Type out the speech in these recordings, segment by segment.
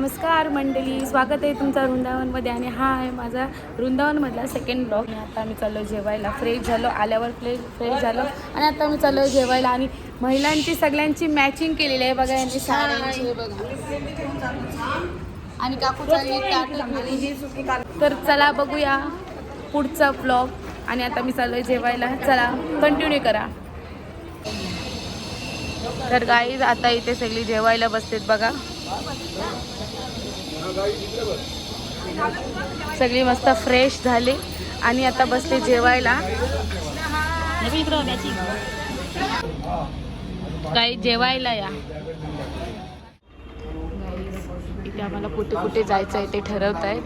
नमस्कार मंडळी, स्वागत आहे तुमचा वृंदावनमध्ये. आणि हा आहे माझा वृंदावनमधला सेकंड ब्लॉग. आणि आता मी चाललो जेवायला. फ्रेश झालो, आल्यावर फ्रेश झालो आणि आता मी चाललो जेवायला. आणि महिलांची सगळ्यांची मॅचिंग केलेली आहे बघा, यांनी साड्यांची बघा. आणि काकू चालली. तर चला बघूया पुढचा ब्लॉग. आणि आता मी चाललोय जेवायला, चला कंटिन्यू करा. तर गाईज आता इथे सगळी जेवायला बसतेत बघा. सगळी मस्त फ्रेश झाली आणि आता बसले जेवायला. गाईज जेवायला या. इथे आम्हाला कुठे कुठे जायचं आहे ते ठरवत आहेत.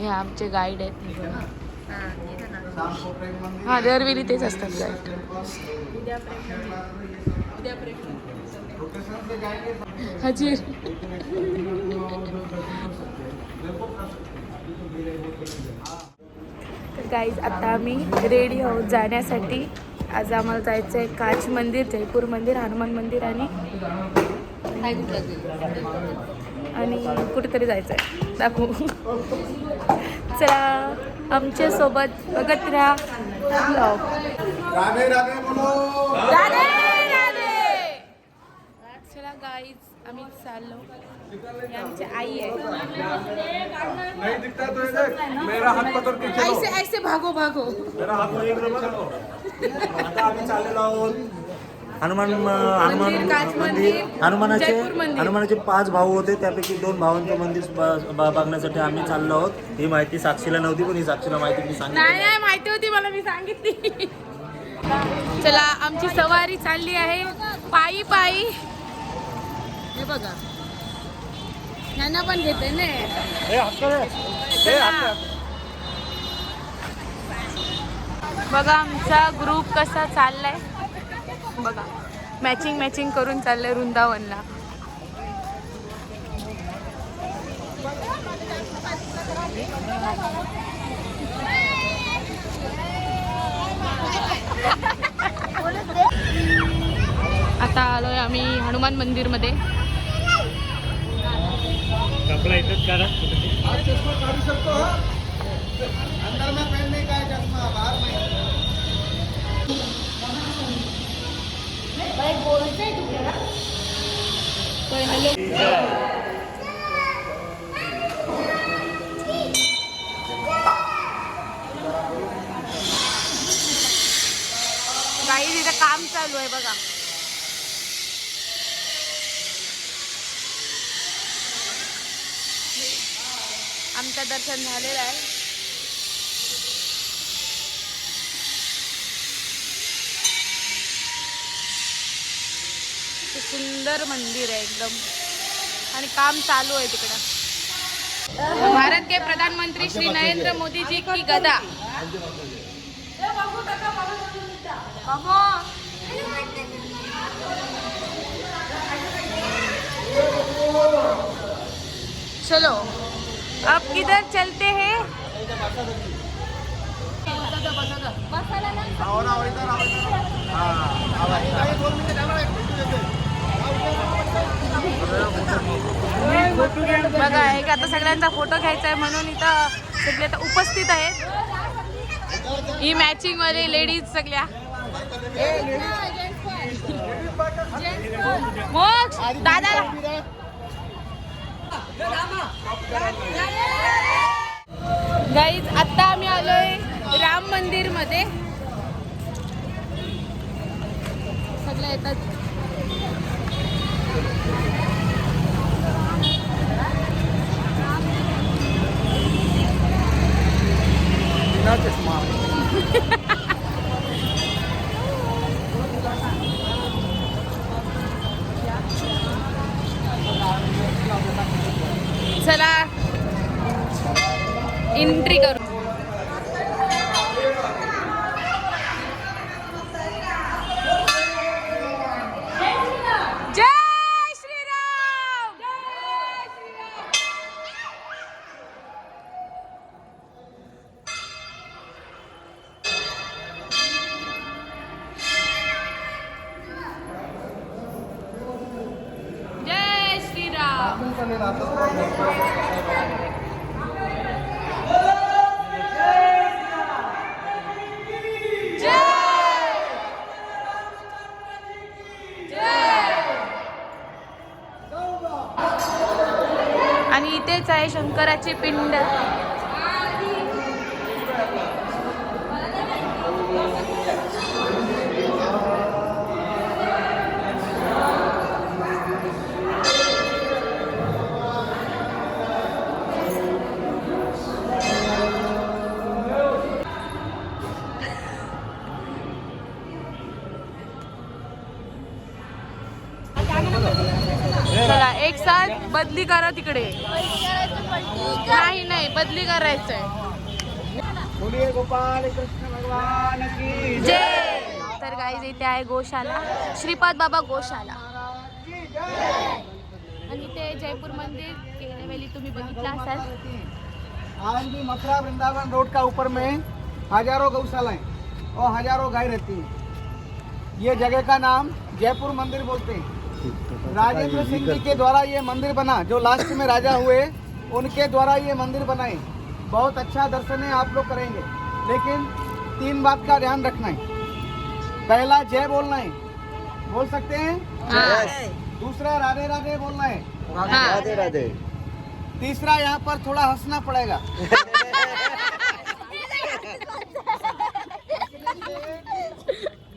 हे आमचे गाईड आहेत. हा दरवेळी तेच असतात गाईड. हाजीर. तर गाईज आता आम्ही रेडी आहोत जाण्यासाठी. आज आम्हाला जायचं आहे काच मंदिर, जयपूर मंदिर, हनुमान मंदिर आणि कुठेतरी जायचं आहे, दाखवू. चला आमच्या सोबत बघत राहा ब्लॉग. राधे राधे बोलो. राधे राधे. चला गाईज आम्ही चाललो. आमची आई आहे. नहीं दिखता तो मेरा हात पकड़ के चलो. ऐसे ऐसे भागो भागो. मेरा हात एक नंबर चलो. आता आम्ही चाललेलो आहोत हनुमानाचे 5 भाऊ होते, त्यापैकी 2 भावांचं मंदिर बघण्यासाठी आम्ही चाललो आहोत. ही माहिती साक्षीला नव्हती, पण ही साक्षीला माहिती मी सांगितली. नाही माहिती होती मला, मी सांगितली. चला आमची सवारी चालली आहे पायी पायी. हे बघा यांना पण घेते ना. बघा आमचा ग्रुप कसा चाललाय बघा. मॅचिंग करून चाललंय वृंदावनला. आता आलोय आम्ही हनुमान मंदिर मध्ये. कपडा इथेच काढा. चष्मा काढू शकतो. अंदर में पहनने का चष्मा, बाहर में. काही तिथं काम चालू आहे बघा. आमचं दर्शन झालेलं आहे. सुंदर मंदिर आहे एकदम आणि काम चालू आहे तिकडं. भारत के प्रधानमंत्री श्री नरेंद्र मोदी जी की गदा. चलो अब किधर चलते हैं. बघा एक आता सगळ्यांचा फोटो घ्यायचा आहे म्हणून इथं सगळे आता उपस्थित आहेत. ही मॅचिंग वाले लेडीज सगळ्या. मग दादा गाईज आता आम्ही आलोय राम मंदिर मध्ये. सगळे येतात. चला एंट्री करू. जय श्रीराम. जय श्रीराम. आणि इथेच आहे शंकराची पिंड. चला एक साथ बदली करा तिकडे. नाही बदली करायचंय. गोपाल कृष्ण भगवान की जय. तर गाईज इथे आहे गोशाला, श्रीपाद बाबा गोशाला. आणि ते जयपूर मंदिर केलेवेली तुम्ही बघितलं असाल. आज भी मथुरा वृंदावन रोड का ऊपर में हजारों गौशालाएं और हजारों गाय रहती हैं। ये जगह का नाम जयपुर मंदिर बोलते हैं। राजेंद्र सिंह जी के द्वारा ये मंदिर बना, जो लास्ट में राजा हुए उनके द्वारा ये मंदिर बनाए। बहुत अच्छा दर्शन है, आप लोग करेंगे, लेकिन 3 बात का ध्यान रखना है। पहला जय बोलना है, बोल सकते हैं। दूसरा राधे राधे बोलना है। राधे राधे. तीसरा यहाँ पर थोड़ा हंसना पड़ेगा।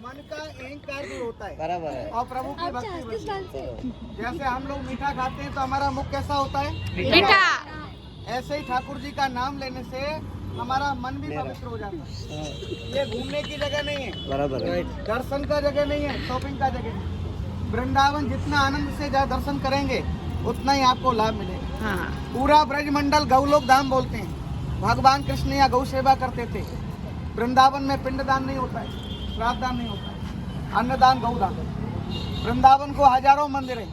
मन का अहंकार दूर होता है बराबर है. और प्रभु की भक्ति बढ़ती है। जैसे हम लोग मीठा खाते हैं तो हमारा मुख कैसा होता है, मीठा. ऐसे ही ठाकुर जी का नाम लेने से हमारा मन भी पवित्र हो जाता है। ये घूमने की जगह नहीं है, बराबर है. दर्शन का जगह नहीं है, शॉपिंग का जगह है। वृंदावन जितना आनंद से दर्शन करेंगे उतना ही आपको लाभ मिलेगा। हाँ. पूरा ब्रजमंडल गौलोक धाम बोलते हैं। भगवान कृष्ण यहाँ गौ सेवा करते थे। वृंदावन में पिंडदान नहीं होता है, श्राद्धदान नहीं होता है, अन्नदान गौदान। वृंदावन को हजारों मंदिर है,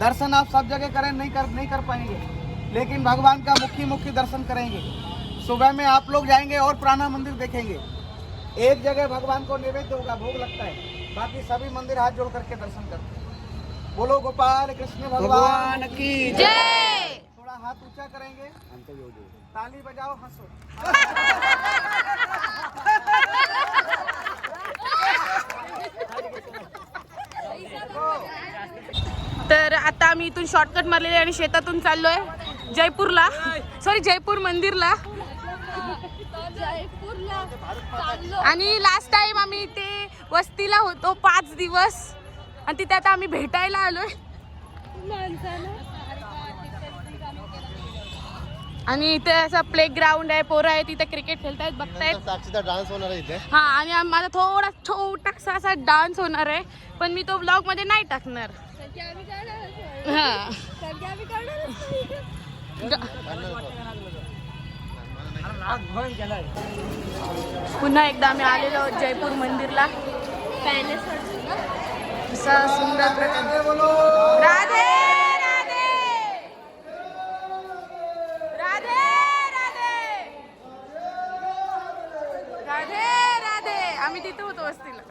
दर्शन आप सब जगह करें नहीं कर पाएंगे, लेकिन भगवान का मुख्य दर्शन करेंगे। सुबह में आप लोग जाएंगे और पुराना मंदिर देखेंगे। एक जगह भगवान को नैवेद्य होगा, भोग लगता है, बाकी सभी मंदिर हाथ जोड़ करके दर्शन करते हैं। बोलो गोपाल कृष्ण भगवान की जय. थोड़ा हाथ ऊंचा करेंगे, ताली बजाओ, हंसो। तर आता आम्ही इथून शॉर्टकट मारलेले आणि शेतातून चाललोय जयपूरला, जयपूर मंदिरला. आणि लास्ट टाइम आम्ही इथे वस्तीला होतो 5 दिवस आणि तिथे आता आम्ही भेटायला आलोय. आणि इथे असं प्ले ग्राउंड आहे, पोरं आहे तिथे क्रिकेट खेळतायत, बघतायत. साक्षीचा डान्स होणार आहे इथे. हा, आणि माझा थोडा छोटासा असा डान्स होणार आहे, पण मी तो ब्लॉग मध्ये नाही टाकणार. हा. पुन्हा एकदा आम्ही आलेलो आहोत जयपूर मंदिरला. असा सुंदर प्रकार. राधे राधे राधे राधे राधे राधे. आम्ही तिथे होतो वस्तीला.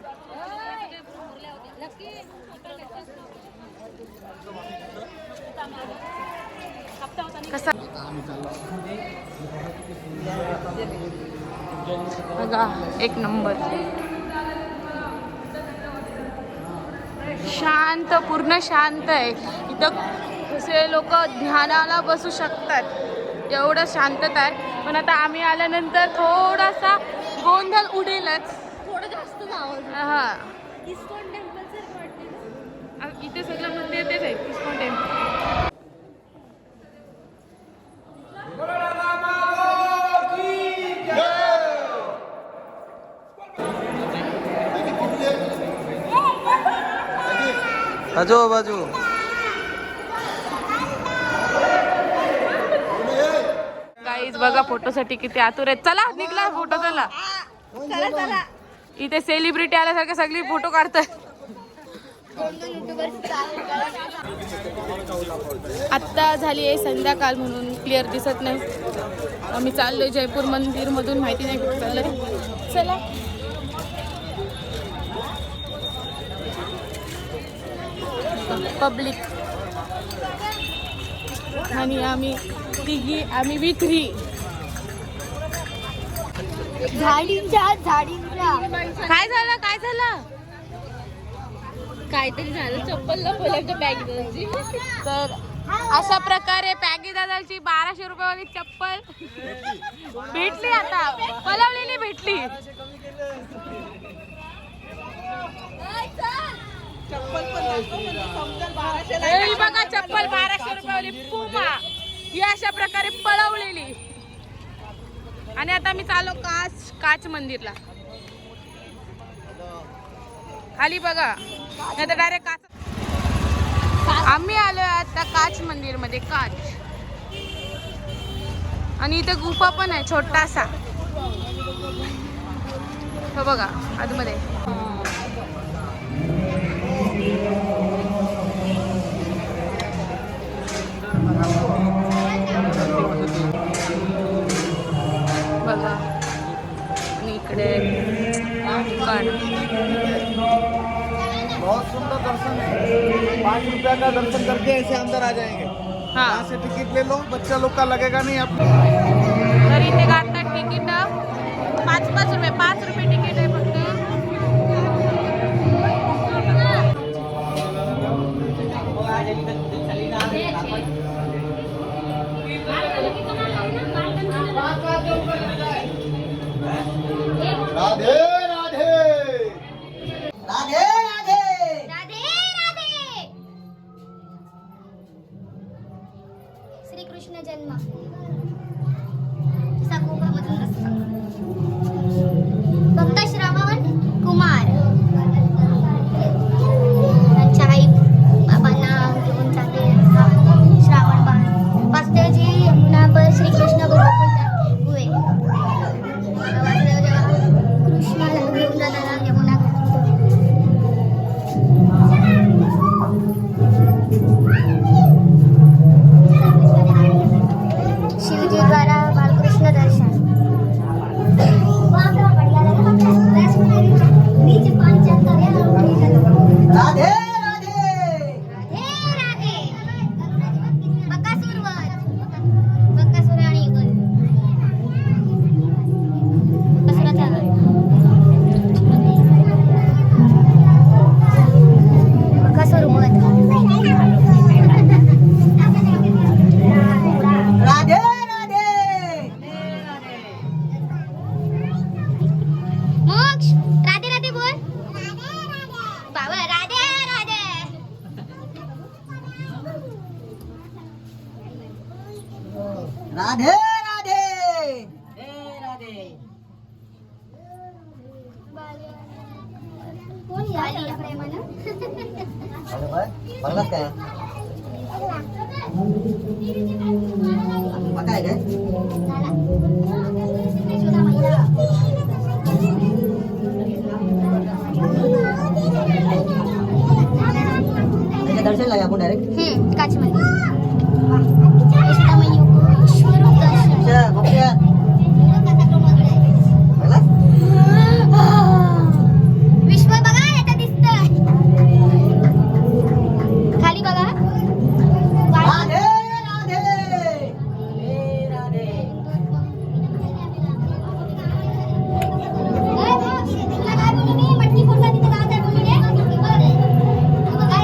कसा बघा, एक नंबर. शांत, पूर्ण शांत आहे इथं. कसे लोक ध्यानाला बसू शकतात, एवढं शांतता आहे. पण आता आम्ही आल्यानंतर थोडासा गोंधळ उडेलच. थोडं जास्त नाव हा, इस्कॉन टेम्पल सारखं वाटते ना. इथे सगळं मंदिर तेच आहे, इस्कॉन टेम्पल. बाजू गाईज बघा, फोटोसाठी किती आतुर आहेत. चला निघला फोटो. चला, इथे सेलिब्रिटी आल्यासारखे सगळी फोटो काढतात. आत्ता झाली आहे संध्याकाळ म्हणून क्लिअर दिसत नाही. आम्ही चाललोय जयपूर मंदिर मधून, माहिती नाही कुठं चाललंय. चला. पब्लिक आणि आम्ही विथरी. झाडींच्या झाडींच्या काय झालं काहीतरी झालं. चप्पल लपवल्याच्या बॅग तर अशा प्रकारे पॅगी दादाची 1200 रुपयावाली चप्पल भेटली. आता पलवलेली भेटली. ही बघा चप्पल 1200 रुपयावाली पुमा ही अशा प्रकारे पळवलेली. आणि आता मी चाललो काच मंदिरला. खाली बघा नाही तर डायरेक्ट काच. आम्ही आलोय आता काच मंदिर मध्ये. काच आणि इथे गुफा पण आहे छोटासा. हो बघा आतमध्ये. बघा आणि इकडे बहुत सुंदर दर्शन है। 5 रुपया का दर्शन करके ऐसे अंदर आ जाएंगे। हाँ। यहाँ से टिकट ले लो, बच्चा लोग का लगेगा नहीं आपको। तर इथे आता तिकीट 5 रुपये. 5 रुपये तिकीट आहे फक्त. राधे राधे राधे राधे। राधे राधे. श्री कृष्ण जन्म सकोबामधून रस्ता. भक्त श्रावण कुमार त्यांच्या आई बाबांना घेऊन चालले श्रावण बाण वासुदेवजी यमुना पर श्री कृष्ण गोकुळ हुए. वासुदेव जेव्हा कृष्णाला घेऊन जाताना यमुना शिवजी द्वारा बालकृष्ण दर्शन. राधे राधे. बकासूरवर बकासूर आणि बकासुराचा बकासूर वध. राधे राधे। मोक्ष राधे राधे बोल. बाबा राधे राधे. राधे राधे। कोण याली प्रेमानं. बघलास काय काय काय यशोदा मैया. दर्शन लगा आपण डायरेक्ट काच मध्ये यशोदा मैया को स्वरूप दर्शन. विश्व बघा आता दिसतंय. खाली बघा. राधे राधे राधे। तुला काय बोलू मी मटकी फोडला तिथे गावात आहे बोलू रे. काय बाबा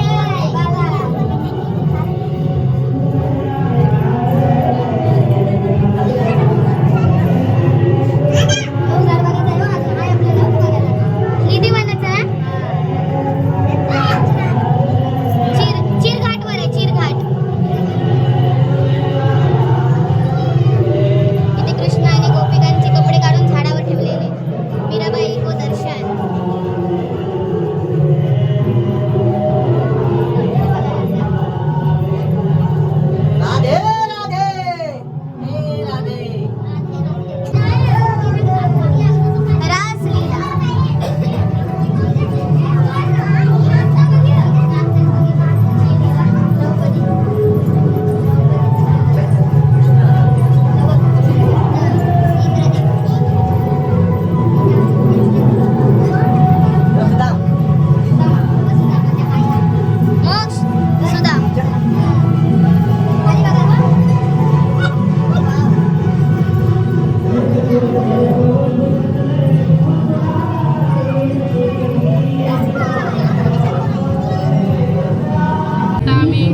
आम्ही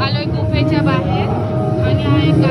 आलोय गुफेच्या बाहेर आणि हा एक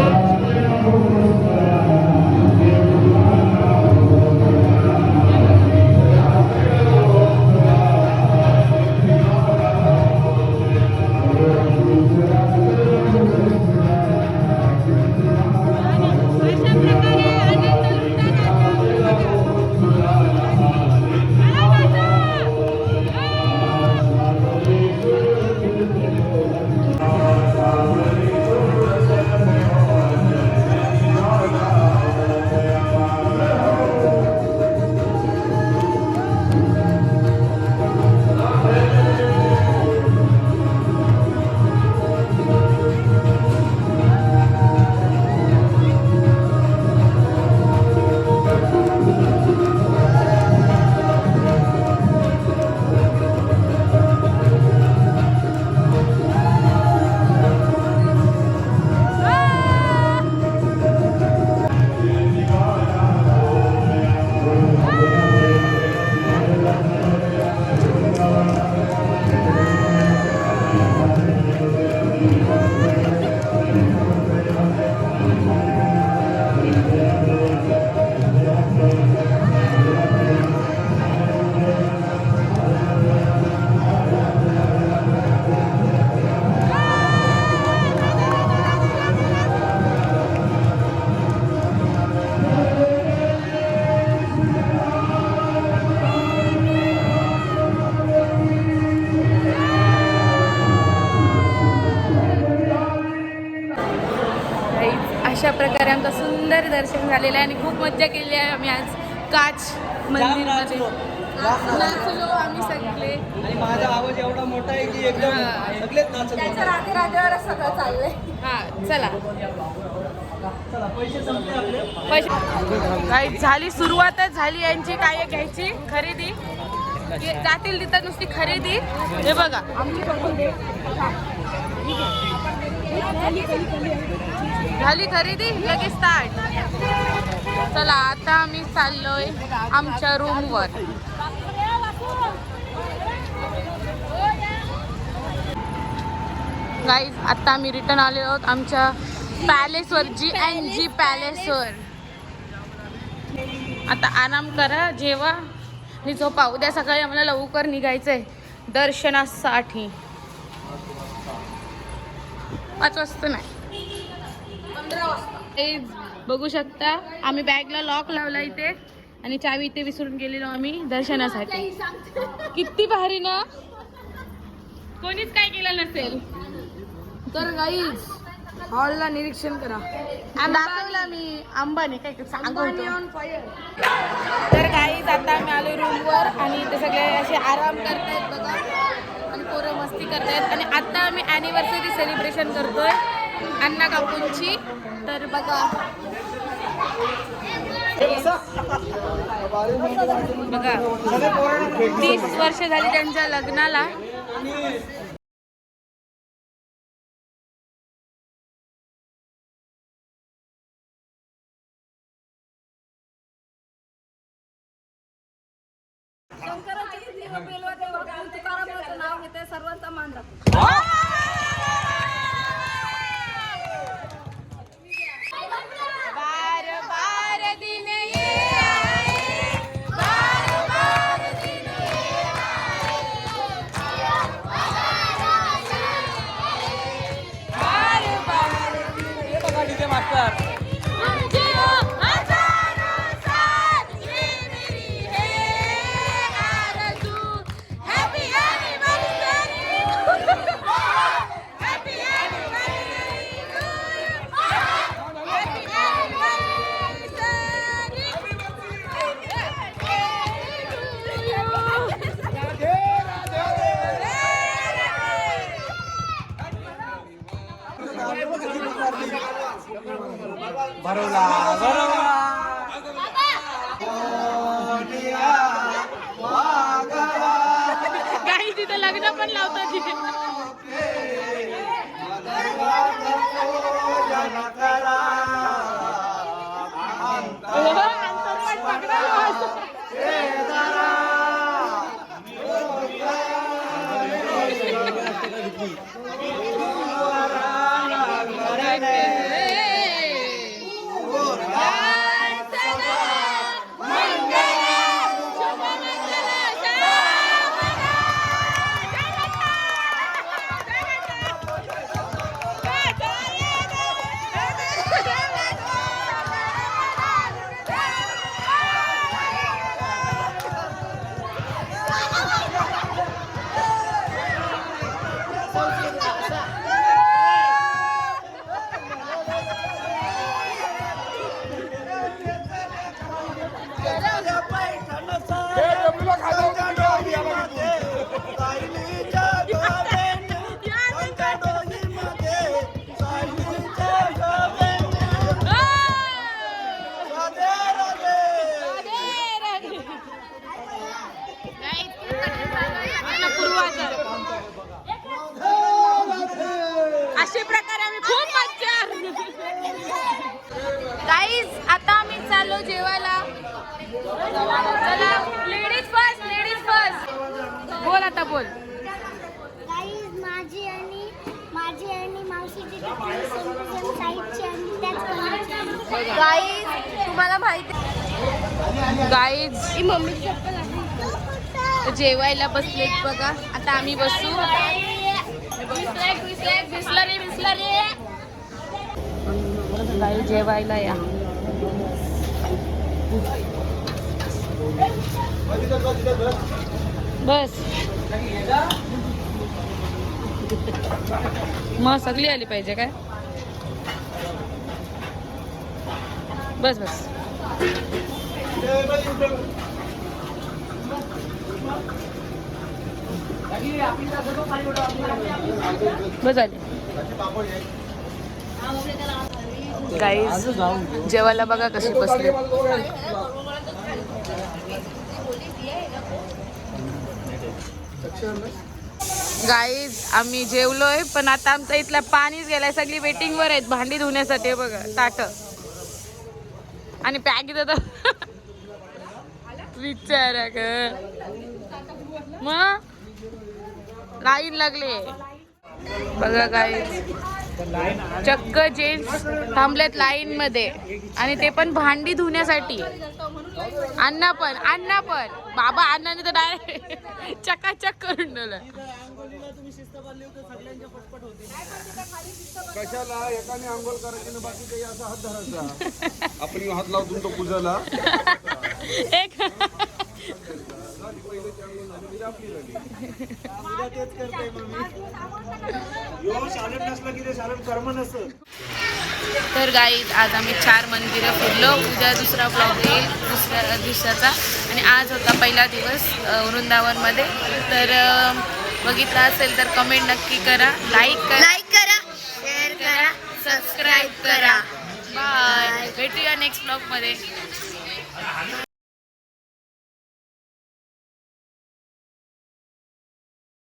अशा प्रकारे आमचं सुंदर दर्शन झालेलं आहे आणि खूप मज्जा केली आहे आम्ही आज काच मंदिरमध्ये नाचलो आम्ही सगळे आणि माझा आवाज एवढा मोठा आहे की एकदम सगळेच नाचत होते. राधे राधेवर सगळं चाललंय हा चला पैसे संपले आपले. पैसे काही झाली सुरुवातच झाली यांची काय घ्यायची खरेदी जातील तिथं नुसती खरेदी हे बघा झाली खरेदी लगेच स्टार्ट. चला आता आम्ही चाललोय आमच्या रूमवर. गाईज आता आम्ही रिटर्न आलो आहोत आमच्या पॅलेसवर G&G पॅलेसवर. आता आराम करा जेवा आणि झोपा. उद्या सकाळी आम्हाला लवकर निघायचंय दर्शनासाठी. 5 वाजता नाही 15 वाजता. हे बघू शकता आम्ही बॅगला लॉक लावला इथे आणि चावी इथे विसरून गेलेलो आम्ही दर्शनासाठी. किती भारी ना कोणीच काय केलं नसेल तर गाईज हॉलला निरीक्षण करा. दाखवला मी अंबानी काय सांगतो. तर गाईज आता आम्ही आलो रूमवर आणि ते सगळे असे आराम करतायत बघा आणि पोरं मस्ती करतायत. आणि आता आम्ही ॲनिव्हर्सरी सेलिब्रेशन करतोय अण्णा काकूंची. तर बघा बघा 30 वर्ष झाली त्यांच्या लग्नाला. नाव घेते सर्वांचा मान दाखव. बार बार दिन ये आए, बार बार दिन ये आए, बार बार दिन ये बघा डीजे मास्टर. काही तिथं लग्न पण लावतात तिथे. अशा प्रकारे आम्ही खूप मज्जा. गाईज आता आम्ही चाललो जेवायला. चला लेडीज फर्स्ट, लेडीज फर्स्ट. बोल आता बोल. गाईज माझी आणि मावशीची साईडची आणि त्याच कलरची. गाईज तुम्हाला माहिती गाईज मम्मी जेवायला बसलेत बघा. आता आम्ही बसू. बिस्लरी गाई जेवायला या. बस मग सगळी आली पाहिजे काय. बस बस बस आली. गाईज जेवायला बघा कशी बसली. गाईज आम्ही जेवलोय पण आता आमचा इथला पाणीच गेलाय. सगळी वेटिंग वर आहेत भांडी धुण्यासाठी. बघा ताट आणि पॅक देतो. विचारा ग मग लाईन लागले बघा गाईज. चक्क जेंट्स थांबलेत लाईन मध्ये आणि ते पण भांडी धुण्यासाठी. अण्णा पण बाबा अण्णाने तर डायरेक्ट चकाचक करून ठेवलं. कशाला एकाने आंघोळ करायची ना बाकी काही असा हात धरायचा. आपण हात लावतो तो पूजाला एक तर गाईज आज आम्ही 4 मंदिरं फिरलो. उद्या दुसरा ब्लॉग येईल दुसऱ्या दिवसाचा. आणि आज होता पहिला दिवस वृंदावनमध्ये. तर बघितला असेल तर कमेंट नक्की करा, लाईक करा, शेअर करा, सबस्क्राईब करा. बाय. भेटूया नेक्स्ट ब्लॉगमध्ये.